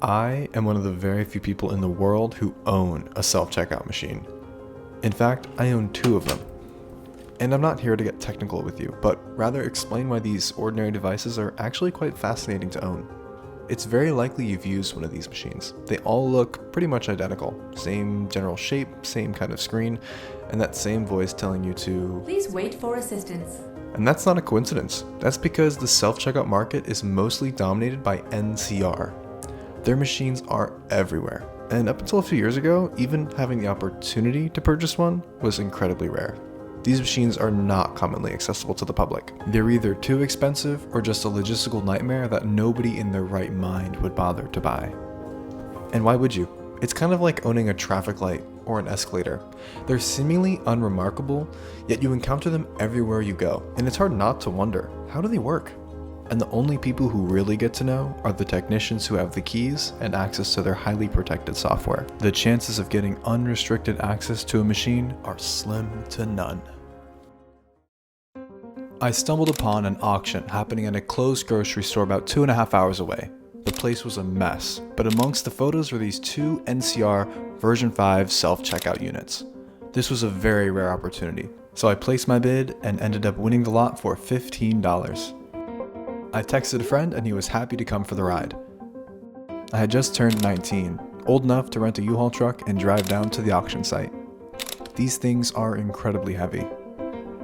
I am one of the very few people in the world who own a self-checkout machine. In fact, I own two of them. And I'm not here to get technical with you, but rather explain why these ordinary devices are actually quite fascinating to own. It's very likely you've used one of these machines. They all look pretty much identical. Same general shape, same kind of screen, and that same voice telling you to... Please wait for assistance. And that's not a coincidence. That's because the self-checkout market is mostly dominated by NCR. Their machines are everywhere. And up until a few years ago, even having the opportunity to purchase one was incredibly rare. These machines are not commonly accessible to the public. They're either too expensive or just a logistical nightmare that nobody in their right mind would bother to buy. And why would you? It's kind of like owning a traffic light or an escalator. They're seemingly unremarkable, yet you encounter them everywhere you go, and it's hard not to wonder, how do they work? And the only people who really get to know are the technicians who have the keys and access to their highly protected software. The chances of getting unrestricted access to a machine are slim to none. I stumbled upon an auction happening at a closed grocery store about 2.5 hours away. The place was a mess, but amongst the photos were these two NCR version 5 self-checkout units. This was a very rare opportunity, so I placed my bid and ended up winning the lot for $15. I texted a friend and he was happy to come for the ride. I had just turned 19, old enough to rent a U-Haul truck and drive down to the auction site. These things are incredibly heavy,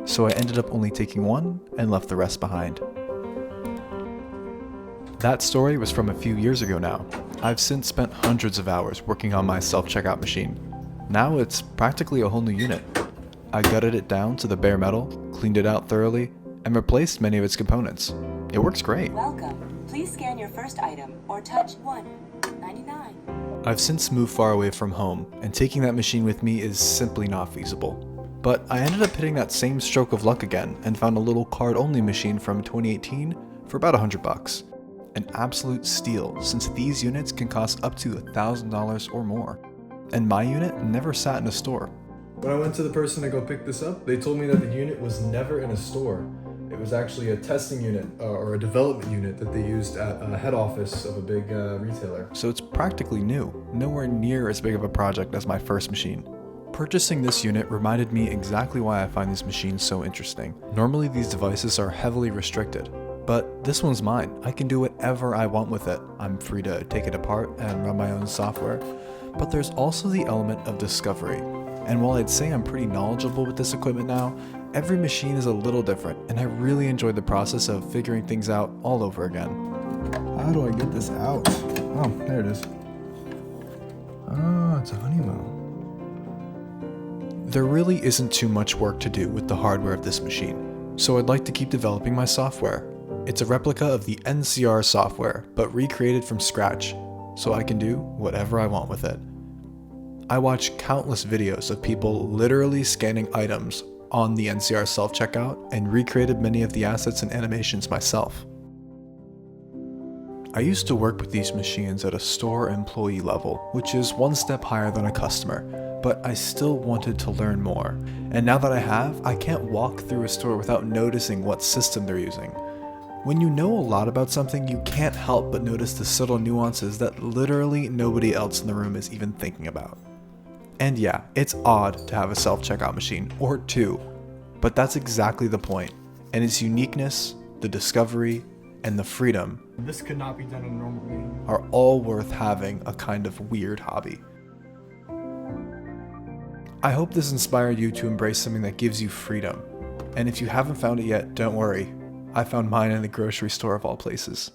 so I ended up only taking one and left the rest behind. That story was from a few years ago now. I've since spent hundreds of hours working on my self-checkout machine. Now it's practically a whole new unit. I gutted it down to the bare metal, cleaned it out thoroughly, and replaced many of its components. It works great. Welcome. Please scan your first item or touch 1.99. I've since moved far away from home, and taking that machine with me is simply not feasible. But I ended up hitting that same stroke of luck again and found a little card-only machine from 2018 for about $100. An absolute steal, since these units can cost up to $1,000 or more. And my unit never sat in a store. When I went to the person to go pick this up, they told me that the unit was never in a store. It was actually a testing unit or a development unit that they used at a head office of a big retailer. So it's practically new, nowhere near as big of a project as my first machine. Purchasing this unit reminded me exactly why I find these machines so interesting. Normally these devices are heavily restricted, but this one's mine. I can do whatever I want with it. I'm free to take it apart and run my own software, but there's also the element of discovery. And while I'd say I'm pretty knowledgeable with this equipment now, every machine is a little different, and I really enjoyed the process of figuring things out all over again. How do I get this out? Oh, there it is. Oh, it's a Honeywell. There really isn't too much work to do with the hardware of this machine, so I'd like to keep developing my software. It's a replica of the NCR software, but recreated from scratch, so I can do whatever I want with it. I watch countless videos of people literally scanning items on the NCR self-checkout and recreated many of the assets and animations myself. I used to work with these machines at a store employee level, which is one step higher than a customer, but I still wanted to learn more. And now that I have, I can't walk through a store without noticing what system they're using. When you know a lot about something, you can't help but notice the subtle nuances that literally nobody else in the room is even thinking about. And yeah, it's odd to have a self-checkout machine, or two, but that's exactly the point. And its uniqueness, the discovery, and the freedom, this could not be done in a normal way, are all worth having a kind of weird hobby. I hope this inspired you to embrace something that gives you freedom. And if you haven't found it yet, don't worry. I found mine in the grocery store of all places.